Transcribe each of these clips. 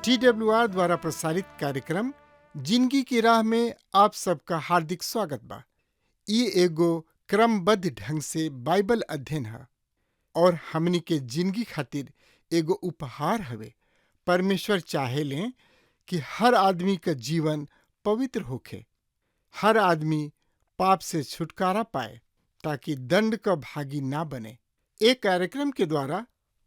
TWR द्वारा प्रसारित कार्यक्रम जिंदगी की राह में आप सबका हार्दिक स्वागत बा। ये एगो क्रमबद्ध ढंग से बाइबल अध्ययन है और हमनी के जिंदगी खातिर एगो उपहार हवे। परमेश्वर चाहेले कि हर आदमी का जीवन पवित्र होखे, हर आदमी पाप से छुटकारा पाए ताकि दंड का भागी ना बने। एक कार्यक्रम के द्वारा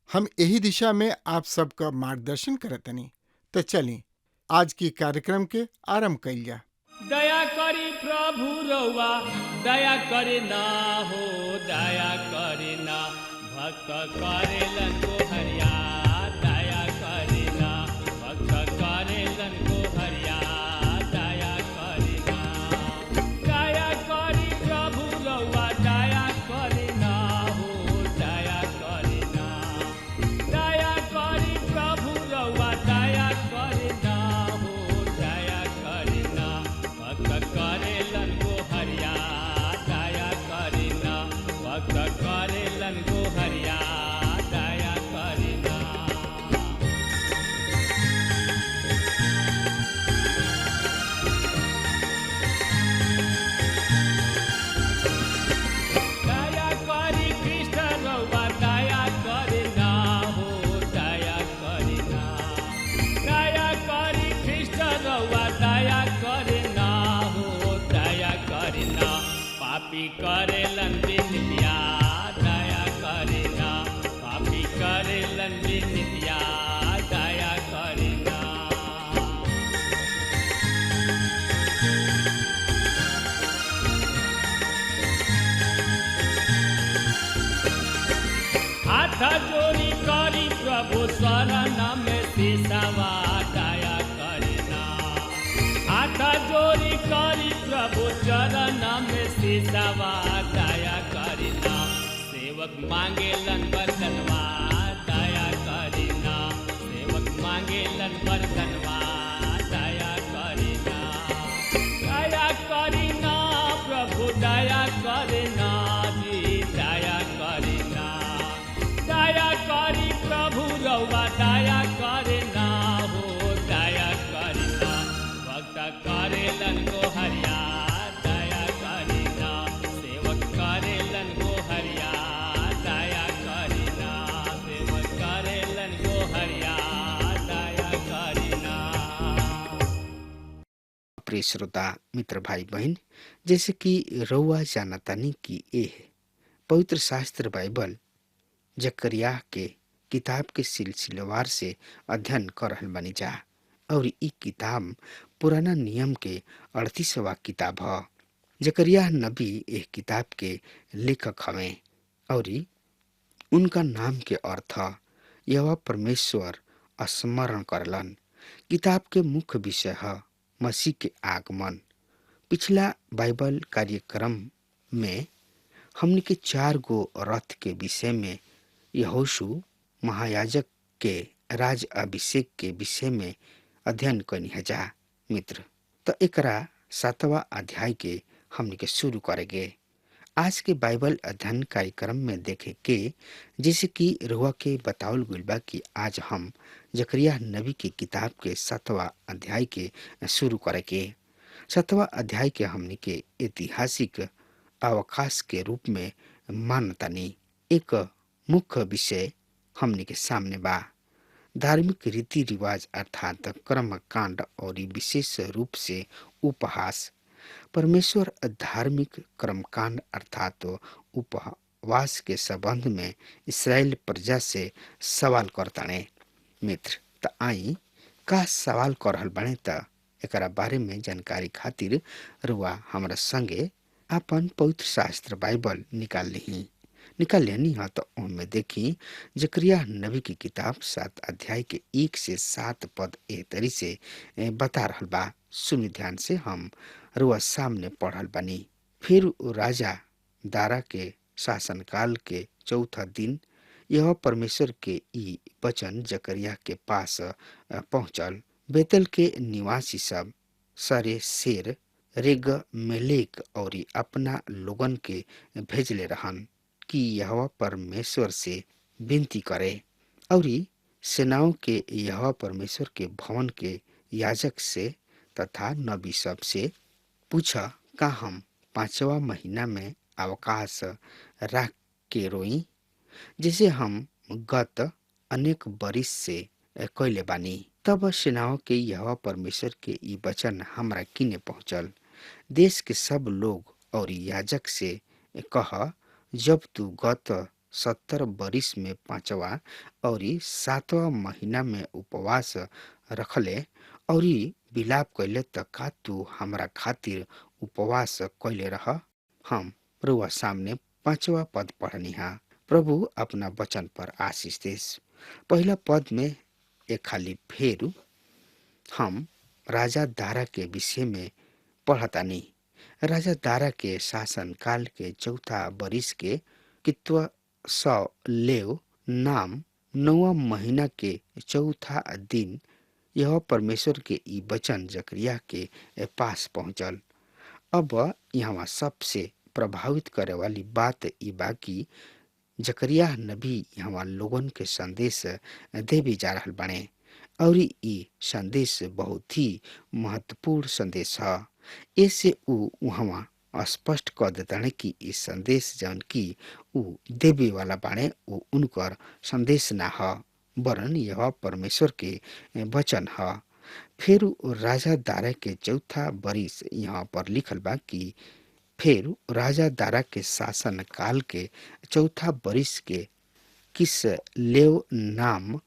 हम यही दिशा में आप सबका मार्गदर्शन करतनी। तो चलिए आज की कार्यक्रम के आरंभ कइल जा। दया करी प्रभु रउआ दया करे ना हो, दया करे ना भक्त करेलन को हरिया, दया करे ना भक्त करेलन को हरिया, दया करे ना। दया करी प्रभु रउआ दया करे ना हो, दया करे ना। दया करी प्रभु रउआ दया करे ना हो, दया करे ना भक्त करेलन को हरिया, दया करे ना भक्त करेलन को हरिया, दया करे ना। दया करी कृष्ण रउआ दया करे ना हो, दया करे ना। दया करी कृष्ण रउआ दया करे ना हो, दया करे ना। पापी करेलन बिनतिया, दया करे ना। पापी करेलन बिनतिया, दया करे ना। हाथ जोड़ी करी प्रभु शरण में सिसवा, दया करे ना। हाथ जोड़ी करी प्रभु चरण में सिसवा, दया करे ना। सेवक मांगेलन बरतनवा, दया करे ना। सेवक मांगेलन बरतनवा, दया करे ना। दया करे ना प्रभु दया करे ना जी, दया करे ना। दया करी प्रभु रउआ दया करे ना हो, दया करे ना भक्त करेलन को हरिया, दया करे ना। सेवक करेलन को हरिया, दया करे ना। सेवक करेलन को हरिया, दया करे ना। प्रिय श्रोता मित्र भाई बहन, जैसे कि रउआ जानतानी कि एह पवित्र शास्त्र बाइबल जकरिया के किताब के सिलसिलेवार से अध्ययन कर रहल बानी जा और ई किताब पुराना नियम के 38वां किताब ह। जकरिया नबी एह किताब के लेखक हवे और उनका नाम के अर्थ यहोवा परमेश्वर स्मरण करलन। किताब के मुख्य विषय है मसीह के आगमन। पिछला बाइबल कार्यक्रम में हमने के 4 गो रथ के विषय में, यहोशू महायाजक के राज अभिषेक के विषय में अध्ययन करनी है जा मित्र। तो एकरा 7वां अध्याय के हमने के शुरू करेंगे। आज के बाइबल अध्ययन कार्यक्रम में देखे के जैसे कि रुआ के बतावल गइल बा कि आज हम जकरिया नबी की किताब के 7वां अध्याय के शुरू करेंगे। 7वां अध्याय के हमने के ऐतिहासिक अवकाश के रूप में मानतानी। एक मुख्य विषय हमने के सामने बा धार्मिक रीति रिवाज अर्थात कर्म कांड और विशेष रूप से उपहास। परमेश्वर धार्मिक कर्मकांड अर्थात उपवास के संबंध में इस्राएल प्रजा से सवाल करताने। मित्र त आई का सवाल कर रहल बने त एकरा बारे में जानकारी खातिर रुआ हमरा संगे अपन पवित्र शास्त्र बाइबल निकाल ली। निकाल लेनी है तो उनमें देखी जकरिया नबी की किताब 7 अध्याय के 1 से 7 पद ए तरी से बता रहल बा। सुनि ध्यान से, हम रुआ सामने पढ़ल बनी। फिर उ राजा दारा के शासनकाल के चौथा दिन यह परमेश्वर के ई वचन जकरिया के पास पहुंचल। बेतल के निवासी सब सरे शेर रेग मेलेक और अपना लोगन के भेजले रहन कि यह परमेश्वर से विनती करे और सेनाओं के यह परमेश्वर के भवन के याजक से तथा नबी सब से पूछा का हम 5वां महीना में अवकाश रख के रोई, जिसे हम गत अनेक बरिस से कैले बानी। तब सेनाओं के यह परमेश्वर के ई वचन हमरा किने पहुंचल। देश के सब लोग और याजक से कह, जब तू गत 70 बरिस में 5वां और 7वां महीना में उपवास रखले और विलाप कैले त का तू हमरा खातिर उपवास कैले रह। हम रुआ सामने 5वां पद पढ़नी हा। प्रभु अपना वचन पर आशीष देस। पहला पद में एक खाली फेर हम राजा दारा के विषय में पढ़तानी। राजा दारा के शासन काल के चौथा बरिस के कित्व सौ लेव नाम 9वां महीना के चौथा दिन यह परमेश्वर के ई वचन जकरिया के पास पहुंचल। अब यहाँ सबसे प्रभावित करे वाली बात ई बाकी जकरिया नबी यहाँ लोगन के संदेश देवे जा रहल बने और ई संदेश बहुत ही महत्वपूर्ण संदेश है। ऐसे उ वहाँ स्पष्ट कर देताने कि इस संदेश जौन की उ देवे वाला बाणे उ उनकर संदेश ना है, वरन यह परमेश्वर के वचन है। फिर राजा दारा के चौथा बरिस यहाँ पर लिखल बा कि फिर राजा दारा के शासन काल के चौथा बरिस के किस लेव नाम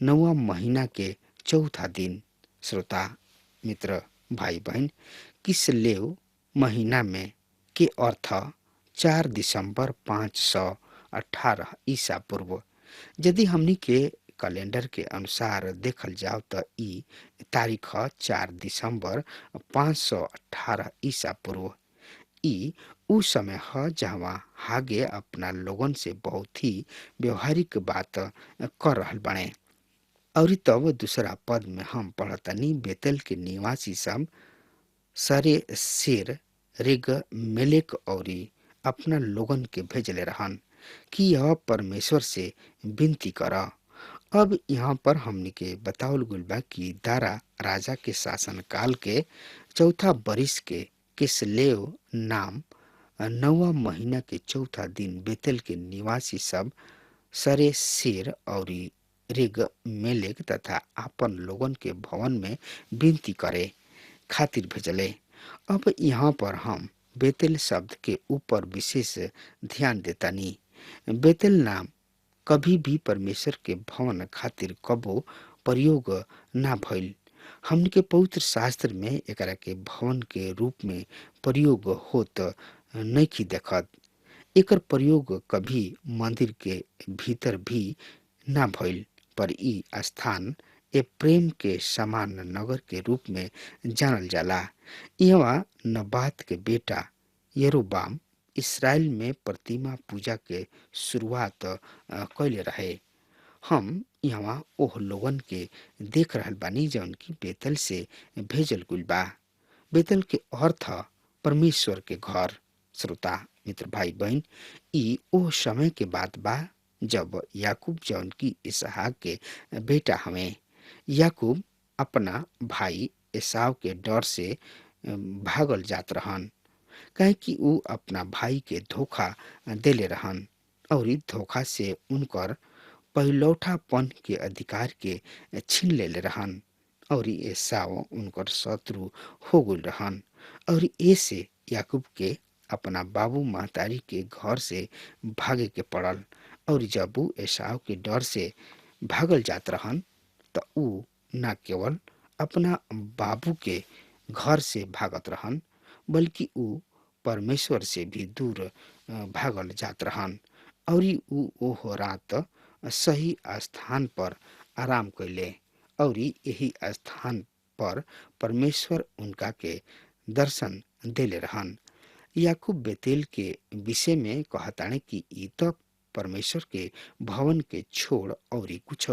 9वां महीना के चौथा दिन। श्रोता मित्र भाई बहन, किस लेव महीना में के अर्थ 4 दिसंबर 518 ईसा पूर्व। यदि हमनी के कैलेंडर के अनुसार देखल जाओ तो ई तारीख 4 दिसंबर 518 ईसा पूर्व। ई उ समय है जहाँ हागे अपना लोगन से बहुत ही व्यवहारिक बात कर रहल बने। और तब दूसरा पद में हम पढ़तनी बेतल के निवासी सब सरे शेर रेग मेलेक और अपना लोगन के भेजले रहन कि यह परमेश्वर से विनती कर। अब यहाँ पर हमने के बतावल गुल बा कि दारा राजा के शासन काल के चौथा बरिस के किसलेव नाम 9वां महीना के चौथा दिन बेतल के निवासी सब सरे शेर और रेग मेलेक तथा आपन लोगन के भवन में विनती करे खातिर भेजले। अब यहाँ पर हम बेतेल शब्द के ऊपर विशेष ध्यान देतानी। बेतेल नाम कभी भी परमेश्वर के भवन खातिर कबो प्रयोग ना भइल। हमने के पवित्र शास्त्र में एकरा के भवन के रूप में प्रयोग होत नहीं देखत। एकर प्रयोग कभी मंदिर के भीतर भी ना भइल, पर ई स्थान ए प्रेम के समान नगर के रूप में जानल जाला। यहाँ नबात के बेटा यरोबाम इसराइल में प्रतिमा पूजा के शुरुआत कैले रहे। हम यहाँ ओह लोगन के देख रहल बानी जौन की बेतल से भेजल गुल बा। बेतल के अर्थ परमेश्वर के घर। श्रोता मित्र भाई बहन, ई ओह समय के बात बा जब याकूब जौन की इसहाक के बेटा हमें याकूब अपना भाई एसाव के डर से भागल जात रहन, कहे कि ऊ अपना भाई के धोखा देले रहन और धोखा से उनकर पहिलौठापन के अधिकार के छीन लेले रहन और एसाव उनकर शत्रु हो गल रहन। और ऐसे याकूब के अपना बाबू महतारी के घर से भागे के पड़ल। और जब ऊ एसाव के डर से भागल जात रहन तो ऊ न केवल अपना बाबू के घर से भागत रहन, बल्कि ऊ परमेश्वर से भी दूर भागल जात रहन और ऊ ओह रात सही स्थान पर आराम कैले और यही स्थान पर परमेश्वर उनका के दर्शन देले रहन। याकूब बेतेल के विषय में कहताने कि ई तो परमेश्वर के भवन के छोड़ और कुछ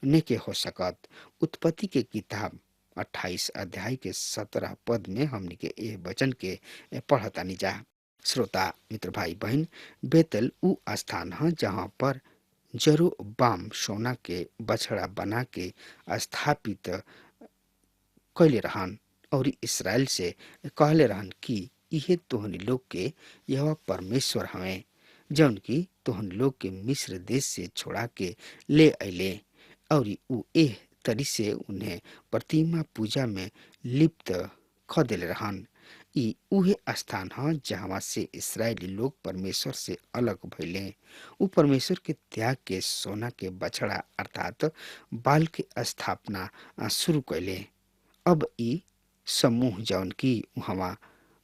नेके हो सकत। उत्पत्ति के किताब 28 अध्याय के 17 पद में हमनी के यह वचन के पढ़तानी जा। श्रोता मित्र भाई बहन, बेतल ऊ स्थान है जहाँ पर जरोबाम सोना के बछड़ा बना के स्थापित कैले रहन और इसराइल से कहले रहन कि इहे तोहनी लोग के यह परमेश्वर हमें जौन की तोहन लोग के मिस्र देश से छोड़ा के ले अले और ऊ एह तरी से उन्हें प्रतिमा पूजा में लिप्त ख देले रहन। ई उहे स्थान है जहाँ से इसराइली लोग परमेश्वर से अलग भइले। ऊ परमेश्वर के त्याग के सोना के बछड़ा अर्थात बाल के स्थापना शुरू कैले। अब ई समूह जौन की वहाँ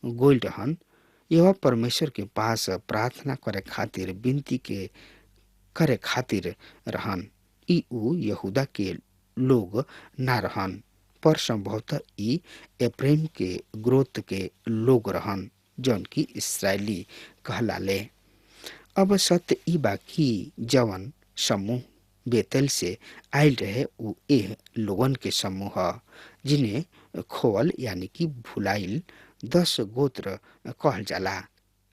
गोल रहन यह परमेश्वर के पास प्रार्थना करे खातिर विनती के करे खातिर रहन। ई ऊ यहूदा के लोग ना रहन पर संभवतः ई एप्रेम के ग्रोथ के लोग रहन जौन की इसराइली कहलाले। अब सत्य ई बा कि जवन समूह बेतल से आयल रहे ऊ एह लोगन के समूह जिन्हें खोवल यानी कि भुलाइल 10 गोत्र कहल जाला।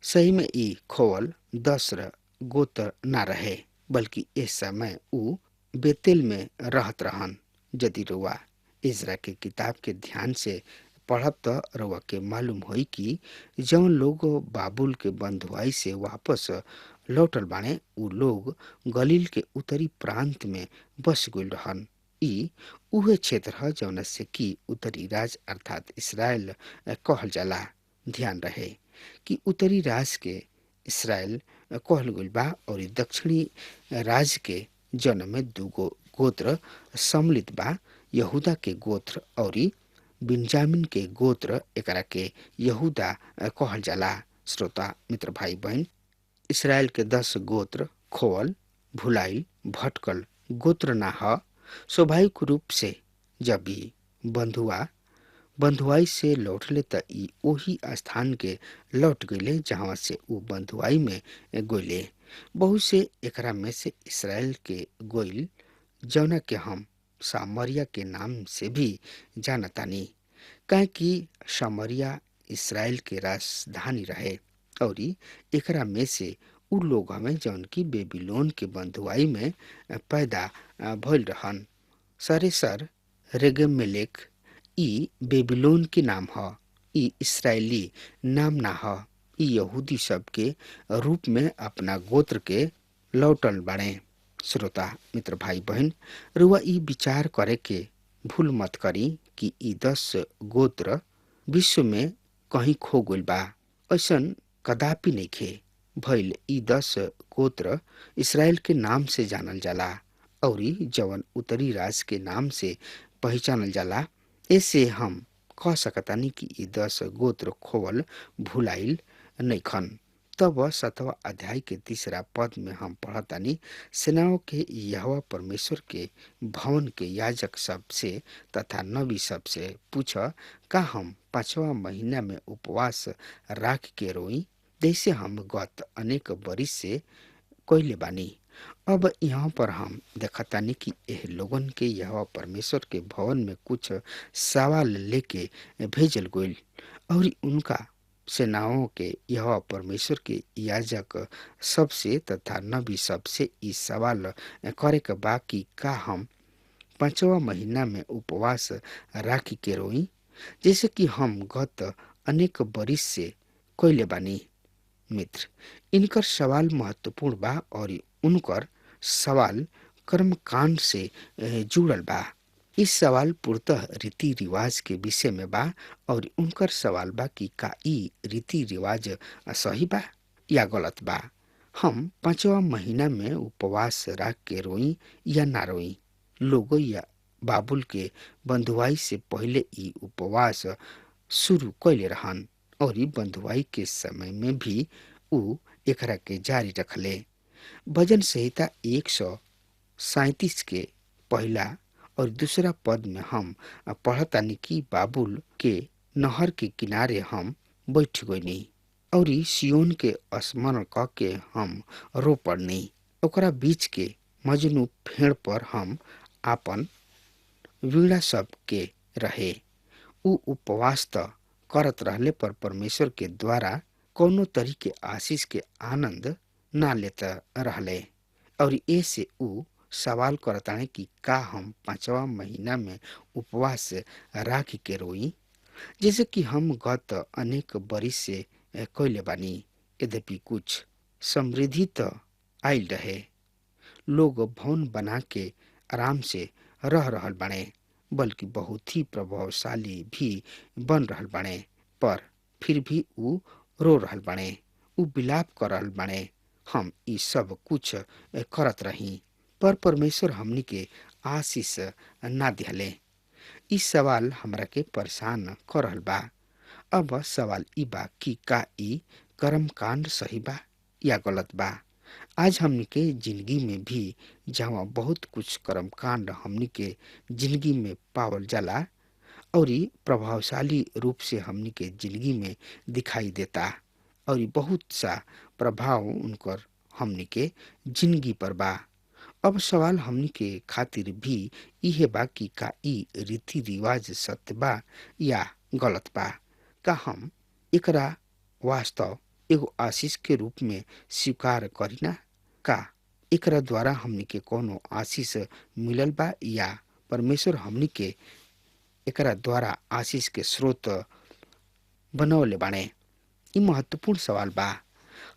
सही में ई खोवल 10 गोत्र ना रहे बल्कि इस समय ऊ बेतेल में रहत रहन। यदि रुआ इजरा के किताब के ध्यान से पढ़ब त रुआ के मालूम होई कि जौन लोग बाबुल के बंधुआई से वापस लौटल बाने ऊ लोग गलील के उत्तरी प्रांत में बस गइल रहन। ई उहे क्षेत्र है जौन से कि उत्तरी राज अर्थात इसराइल कहल जाला। ध्यान रहे कि उत्तरी राज के इसराइल कहल गइल बा और दक्षिणी राज के जन्म में दूगो गोत्र सम्मिलित बा, यहूदा के गोत्र और बिन्जामिन के गोत्र एकरा के यहूदा कहल जाला। श्रोता मित्र भाई बहन, इसराइल के 10 गोत्र खोवल भुलाइल भटकल गोत्र ना ह। स्वाभाविक रूप से जब भी बंधुआई से लौटले त ई ओही स्थान के लौट गईले जहाँ से ऊ बंधुआई में गईले। बहुत से एकरा में से इसराइल के गोइल जौना के हम सामरिया के नाम से भी जानतानी, काहे कि सामरिया इसराइल के राजधानी रहे और एकरा में से उ लोग हमें जौन की बेबीलोन के बंधुआई में पैदा भइल रहन। सरेसर रेगेमेलेक ई बेबीलोन के नाम ह, ई इसराइली नाम ना ह। ई यहूदी सब के रूप में अपना गोत्र के लौटल बाड़े। श्रोता मित्र भाई बहन, रुआ ई विचार करे के भूल मत करी कि ई 10 गोत्र विश्व में कहीं खो गइल बा। ऐसन कदापि नइखे भइल। ई 10 गोत्र इसराइल के नाम से जानल जाला और जवन उत्तरी राज के नाम से पहचानल जाला। ऐसे हम कह सकतानी कि ई 10 गोत्र खोवल भुलाइल नइखन। तब 7वां अध्याय के 3 पद में हम पढ़तानी, सेनाओं के यहोवा परमेश्वर के भवन के याजक सब से तथा नबी सब से पूछ, का हम 5वां महीना में उपवास राख के रोई जैसे हम गत अनेक बरिस से कइले बानी। अब यहाँ पर हम देखतानी कि एह लोगन के यहोवा परमेश्वर के भवन में कुछ सवाल लेके भेजल गइल और उनका सेनाओं के यहोवा परमेश्वर के याजक सबसे तथा नबी सबसे ई सवाल करे के बा कि का हम 5वां महीना में उपवास राखी के रोई जैसे कि हम गत अनेक बरिस से कइले बानी। मित्र, इनकर सवाल महत्वपूर्ण बा और उनकर सवाल कर्मकांड से जुड़ल बा। इस सवाल पूर्णतः रीति रिवाज के विषय में बा और उनकर सवाल बा कि का ई रीति रिवाज सही बा या गलत बा। हम 5वां महीना में उपवास राख के रोई या ना रोई। लोगों या बाबुल के बंधुआई से पहले ई उपवास शुरू कैले रहन और ई बंधुआई के समय में भी ऊ एकरा के जारी रखले। भजन संहिता 137 के पहला और दूसरा पद में हम पढ़तानी कि बाबुल के नहर के किनारे हम बैठ गईनी और सियोन के स्मरण क के हम रो पड़नी। ओकरा बीच के मजनू फेड़ पर हम आपन वीणा सब के रहे। उ उपवास त करत रहले पर परमेश्वर के द्वारा कोनो तरीके आशीष के आनंद ना लेत रहले और ऐसे उ सवाल करताने कि का हम 5वां महीना में उपवास राख के रोई, जैसे कि हम गत अनेक बरिस से कैले बानी। यद्यपि कुछ समृद्धि तो आयल रहे, लोग भवन बना के आराम से रह रहल बाणे, बल्कि बहुत ही प्रभावशाली भी बन रहल बाणे, पर फिर भी उ रो रहल बाणे, उ विलाप कर रहल बाणे। हम ई सब कुछ करत रही पर परमेश्वर हमनी के आशीष ना दिहले। ई सवाल हमरा के परेशान कर रहल बा। अब सवाल ई बा कि का ई कर्म कांड सही बा या गलत बा। आज हमनी के जिंदगी में भी जहाँ बहुत कुछ कर्म कांड हमनी के जिंदगी में पावल जाला और प्रभावशाली रूप से हमनी के जिंदगी में दिखाई देता और बहुत सा प्रभाव उनकर हमनी के जिंदगी पर बा। अब सवाल हमनी के खातिर भी इहे बा कि का ई रीति रिवाज सत्य बा या गलत बा। का हम एकरा वास्तव एगो आशीष के रूप में स्वीकार करीना? का एकरा द्वारा हमनी के कोनो आशीष मिलल बा या परमेश्वर हमनी के एकरा द्वारा आशीष के स्रोत बनवले बाणे? ई महत्वपूर्ण सवाल बा।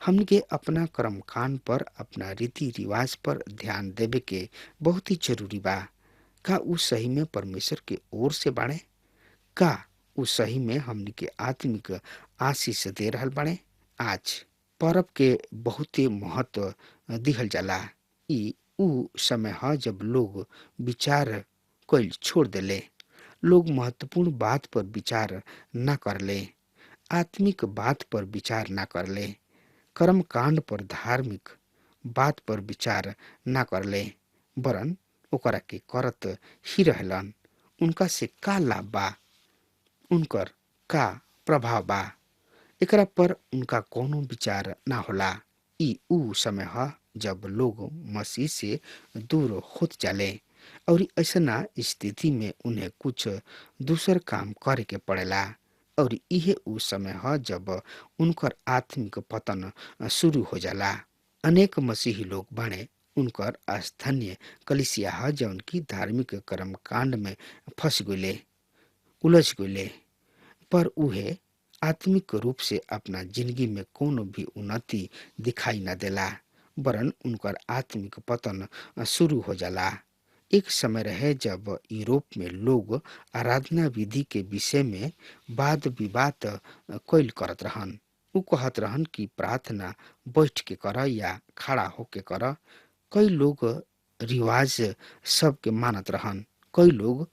हमनी के अपना कर्म कांड पर, अपना रीति रिवाज पर ध्यान देवे के बहुत ही जरूरी बा। का उ सही में परमेश्वर के ओर से बाणे? का उ सही में हमनी के आत्मिक आशीष दे रहल बाणे? आज परब के बहुते महत्व दिहल जाला। ई उ समय ह जब लोग विचार कइल छोड़ देले, लोग महत्वपूर्ण बात पर विचार ना करले, आत्मिक बात पर विचार ना करले, कर्म कांड पर, धार्मिक बात पर विचार ना करले, वरन ओकरा के करत ही रहलन। उनका से का लाभ बा? उनकर का प्रभाव बा? एकरा पर उनका कोनो विचार ना होला। ई उ समय ह जब लोग मसीह से दूर होत जाले और ऐसना स्थिति में उन्हें कुछ दूसर काम करे के पड़ेला और इहे उ समय ह जब उनकर आत्मिक पतन शुरू हो जाला। अनेक मसीही लोग बाणे, उनकर स्थानीय कलिसिया ह जौन की धार्मिक कर्म कांड में फंस गइले, उलझ गइले, पर उहे आत्मिक रूप से अपना जिंदगी में कोनो भी उन्नति दिखाई न देला, वरन उनकर आत्मिक पतन शुरू हो जाला। एक समय रहे जब यूरोप में लोग आराधना विधि के विषय में वाद विवाद कैल करत रहन। उ कहत रहन कि प्रार्थना बैठ के कर या खड़ा होके कर। कई लोग रिवाज सब के मानत रहन। कई लोग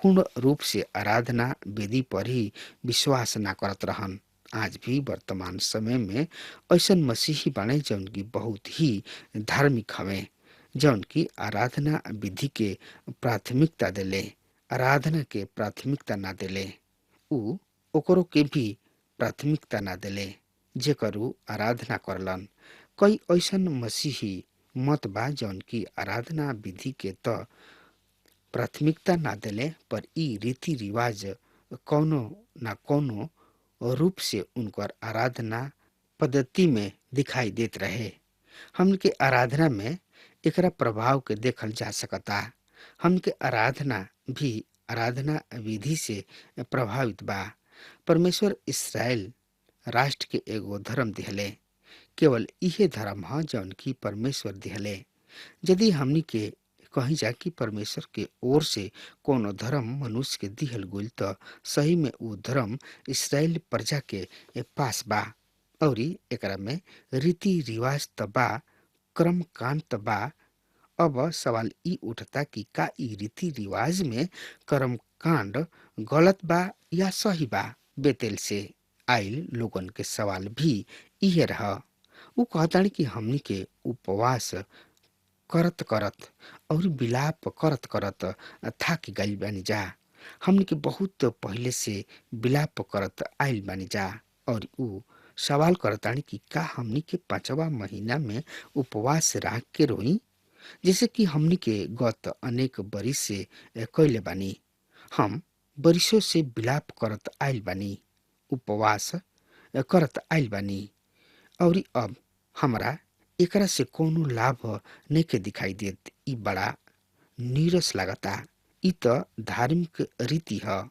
पूर्ण रूप से आराधना विधि पर ही विश्वास ना करत रहन। आज भी वर्तमान समय में ऐसन मसीही बाणे जौन की बहुत ही धार्मिक हवे, जौन की आराधना विधि के प्राथमिकता देले, आराधना के प्राथमिकता ना देले। उ ओकरो के भी प्राथमिकता ना देले जेकर उ आराधना करलन। कई ऐसन मसीही मत बा जौन की आराधना विधि के त प्राथमिकता ना देले, पर ई रीति रिवाज कौनो ना कौनो रूप से उनकर आराधना पद्धति में दिखाई देत रहे। हमके आराधना में एकरा प्रभाव के देखल जा सकता। हमके आराधना भी आराधना विधि से प्रभावित बा। परमेश्वर इस्राएल राष्ट्र के एगो धर्म दिहले, केवल इहे धर्म ह जौन की परमेश्वर दिहले। यदि हमनी के कहीं जा कि परमेश्वर के ओर से कोनो धर्म मनुष्य के दिहल गइल त सही में उ धर्म इस्राएल प्रजा के पास बा और एकरा में रीति रिवाज त बा, कर्म कांड त बा। अब सवाल ई उठता कि का ई रीति रिवाज में कर्म कांड गलत बा या सही बा? बेतेल से आइल लोगन के सवाल भी इहे रहा। वो कहतानी कि हमनी के उपवास करत करत और विलाप करत करत थाक गइल बानी जा। हमनी के बहुत पहले से विलाप करत आइल बानी जा। और ऊ सवाल करतानी कि का हमनी के 5वां महीना में उपवास राख के रोई, जैसे कि हमनी के गत अनेक बरिस से कैले बानी। हम बरिसों से विलाप करत आइल बानी, उपवास करत आइल बानी, और अब हमरा एकरा से कोनो लाभ नइखे दिखाई देत। ई बड़ा नीरस लागता। ई त धार्मिक रीति ह,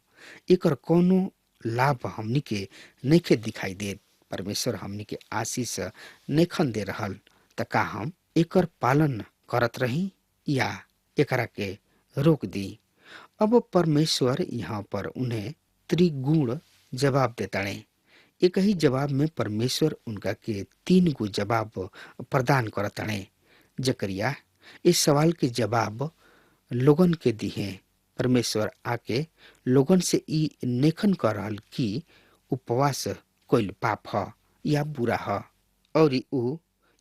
एकर कोनो लाभ हमनी के नइखे दिखाई देत। परमेश्वर हमनी के आशीष नइखन दे रहल, त का हम एकर पालन करत रही या एकरा के रोक दी? अब परमेश्वर यहाँ पर उन्हें त्रिगुण जवाब देताड़े। एक ही जवाब में परमेश्वर उनका के 3 गो जवाब प्रदान करताड़े। जकरिया इस सवाल के जवाब लोगन के दिए। परमेश्वर आके लोगन से ई नेखन कर रहल कि उपवास कोई पाप ह या बुरा ह, और ऊ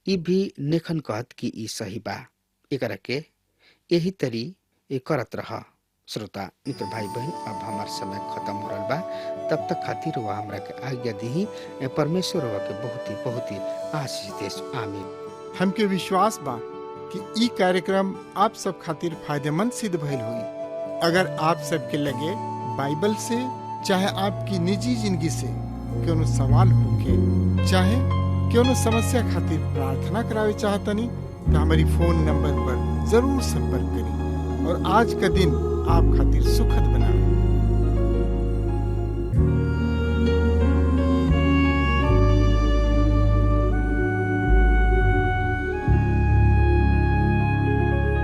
ई भी नेखन कहत कि ई सही बा। एकरा के यही तरी करत रह। श्रोता मित्र भाई बहन, अब हमार समय खत्म हो रहा बा। तब तक खातिर वह हमरा के आज्ञा दी। परमेश्वर के बहुत ही आशीष देश। आमीन। हमके विश्वास बा कि ई कार्यक्रम आप सब खातिर फायदेमंद सिद्ध भइल होई। अगर आप सबके लगे बाइबल से चाहे आपकी निजी जिंदगी से कोनो सवाल होके चाहे कोनो समस्या खातिर प्रार्थना करावे चाहतनी तो हमारी फोन नंबर पर जरूर संपर्क करें और आज का दिन आप खातिर सुखद बना।